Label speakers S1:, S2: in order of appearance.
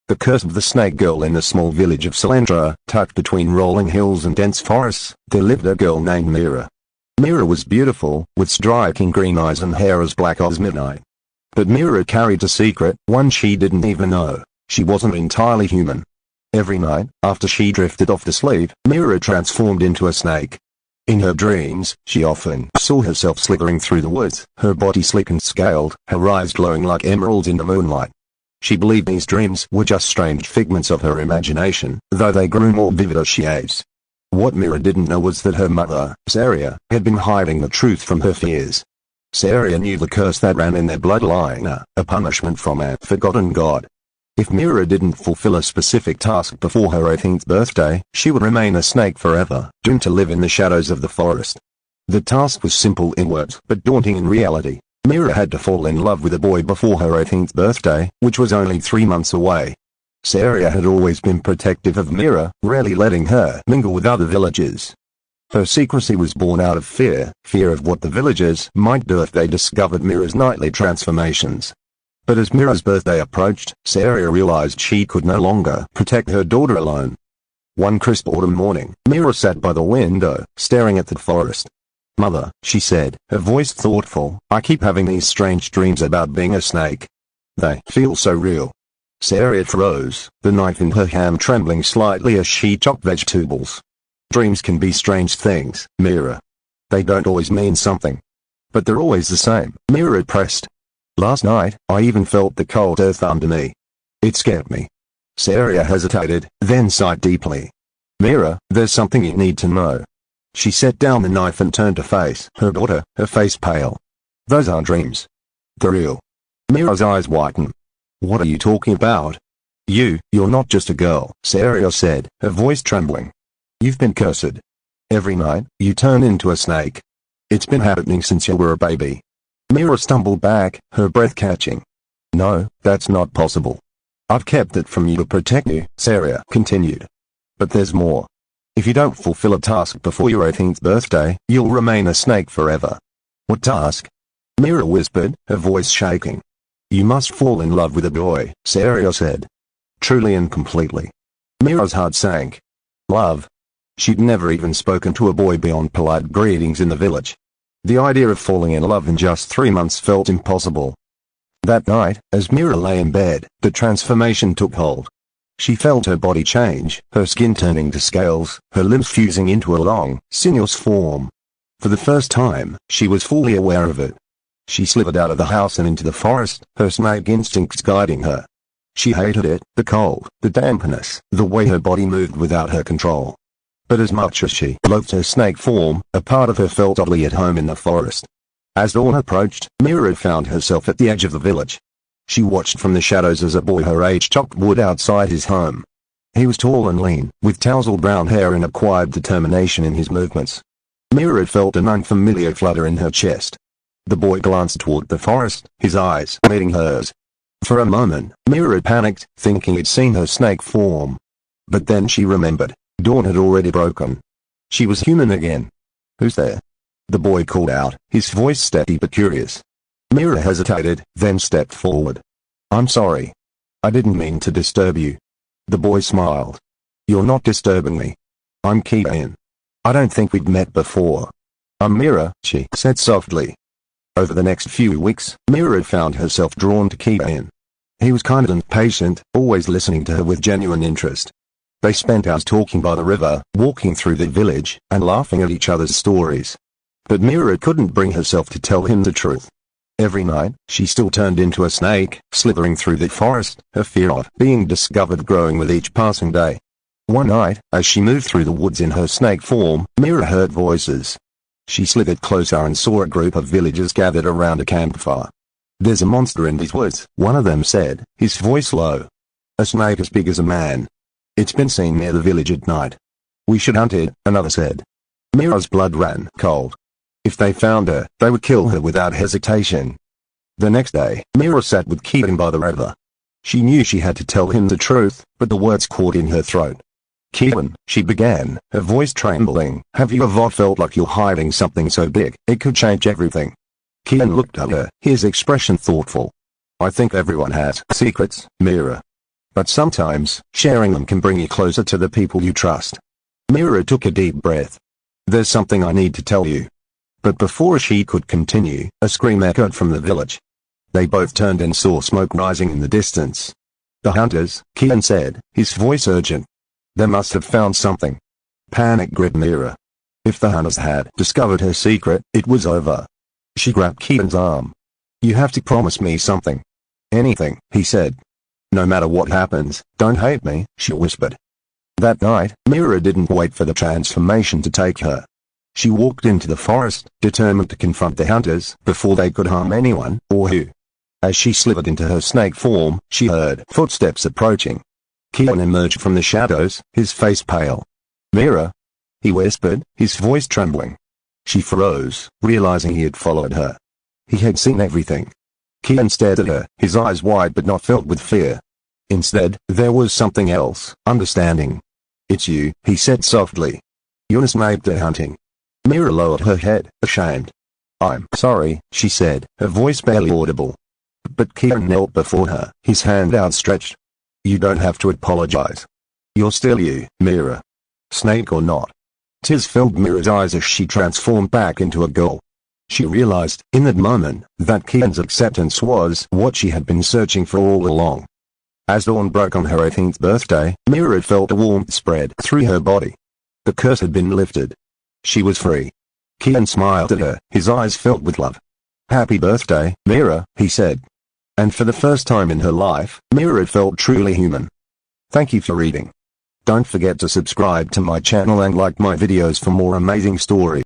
S1: The Curse of the Snake Girl. In a small village of Salandra, tucked between rolling hills and dense forests, there lived a girl named Mira. Mira was beautiful, with striking green eyes and hair as black as midnight. But Mira carried a secret, one she didn't even know. She wasn't entirely human. Every night, after she drifted off to sleep, Mira transformed into a snake. In her dreams, she often saw herself slithering through the woods, her body sleek and scaled, her eyes glowing like emeralds in the moonlight. She believed these dreams were just strange figments of her imagination, though they grew more vivid as she aged. What Mira didn't know was that her mother, Saria, had been hiding the truth from her fears. Saria knew the curse that ran in their bloodline, a punishment from a forgotten god. If Mira didn't fulfill a specific task before her 18th birthday, she would remain a snake forever, doomed to live in the shadows of the forest. The task was simple in words, but daunting in reality. Mira had to fall in love with a boy before her 18th birthday, which was only 3 months away. Saria had always been protective of Mira, rarely letting her mingle with other villagers. Her secrecy was born out of fear of what the villagers might do if they discovered Mira's nightly transformations. But as Mira's birthday approached, Saria realized she could no longer protect her daughter alone. One crisp autumn morning, Mira sat by the window, staring at the forest. "Mother," she said, her voice thoughtful, "I keep having these strange dreams about being a snake. They feel so real." Saria froze, the knife in her hand trembling slightly as she chopped vegetables. "Dreams can be strange things, Mira. They don't always mean something. But they're always the same," Mira pressed. "Last night, I even felt the cold earth under me. It scared me." Saria hesitated, then sighed deeply. "Mira, there's something you need to know." She set down the knife and turned to face her daughter, her face pale. "Those aren't dreams. They're real." Mira's eyes whitened. "What are you talking about?" You're not just a girl," Saria said, her voice trembling. "You've been cursed. Every night, you turn into a snake. It's been happening since you were a baby." Mira stumbled back, her breath catching. "No, that's not possible. I've kept it from you to protect you," Saria continued. "But there's more. If you don't fulfill a task before your 18th birthday, you'll remain a snake forever." "What task?" Mira whispered, her voice shaking. "You must fall in love with a boy," Saria said. "Truly and completely." Mira's heart sank. Love? She'd never even spoken to a boy beyond polite greetings in the village. The idea of falling in love in just 3 months felt impossible. That night, as Mira lay in bed, the transformation took hold. She felt her body change, her skin turning to scales, her limbs fusing into a long, sinuous form. For the first time, she was fully aware of it. She slithered out of the house and into the forest, her snake instincts guiding her. She hated it, the cold, the dampness, the way her body moved without her control. But as much as she loathed her snake form, a part of her felt oddly at home in the forest. As dawn approached, Mira found herself at the edge of the village. She watched from the shadows as a boy her age chopped wood outside his home. He was tall and lean, with tousled brown hair and a quiet determination in his movements. Mira felt an unfamiliar flutter in her chest. The boy glanced toward the forest, his eyes meeting hers. For a moment, Mira panicked, thinking he'd seen her snake form. But then she remembered. Dawn had already broken. She was human again. "Who's there?" the boy called out, his voice steady but curious. Mira hesitated, then stepped forward. "I'm sorry. I didn't mean to disturb you." The boy smiled. "You're not disturbing me. I'm Caurse. I don't think we've met before." "I'm Mira," she said softly. Over the next few weeks, Mira found herself drawn to Caurse. He was kind and patient, always listening to her with genuine interest. They spent hours talking by the river, walking through the village, and laughing at each other's stories. But Mira couldn't bring herself to tell him the truth. Every night, she still turned into a snake, slithering through the forest, her fear of being discovered growing with each passing day. One night, as she moved through the woods in her snake form, Mira heard voices. She slithered closer and saw a group of villagers gathered around a campfire. "There's a monster in these woods," one of them said, his voice low. "A snake as big as a man. It's been seen near the village at night. We should hunt it," another said. Mira's blood ran cold. If they found her, they would kill her without hesitation. The next day, Mira sat with Caurse by the river. She knew she had to tell him the truth, but the words caught in her throat. "Caurse," she began, her voice trembling, "have you ever felt like you're hiding something so big, it could change everything?" Caurse looked at her, his expression thoughtful. "I think everyone has secrets, Mira. But sometimes, sharing them can bring you closer to the people you trust. Mira took a deep breath. There's something I need to tell you. But before she could continue, a scream echoed from the village. They both turned and saw smoke rising in the distance. The hunters, Kian said, his voice urgent. They must have found something. Panic gripped Mira. If the hunters had discovered her secret, it was over. She grabbed Kian's arm. You have to promise me something. Anything, he said. No matter what happens, don't hate me, she whispered. That night, Mira didn't wait for the transformation to take her. She walked into the forest, determined to confront the hunters before they could harm anyone, or who. As she slithered into her snake form, she heard footsteps approaching. Kian emerged from the shadows, his face pale. Mira? He whispered, his voice trembling. She froze, realizing he had followed her. He had seen everything. Kian stared at her, his eyes wide but not filled with fear. Instead, there was something else, understanding. It's you, he said softly. You're made to hunting. Mira lowered her head, ashamed. I'm sorry, she said, her voice barely audible. But Kian knelt before her, his hand outstretched. You don't have to apologize. You're still you, Mira. Snake or not. Tears filled Mira's eyes as she transformed back into a girl. She realized, in that moment, that Kian's acceptance was what she had been searching for all along. As dawn broke on her 18th birthday, Mira felt a warmth spread through her body. The curse had been lifted. She was free. Kian smiled at her, his eyes filled with love. Happy birthday, Mira, he said. And for the first time in her life, Mira felt truly human. Thank you for reading. Don't forget to subscribe to my channel and like my videos for more amazing stories.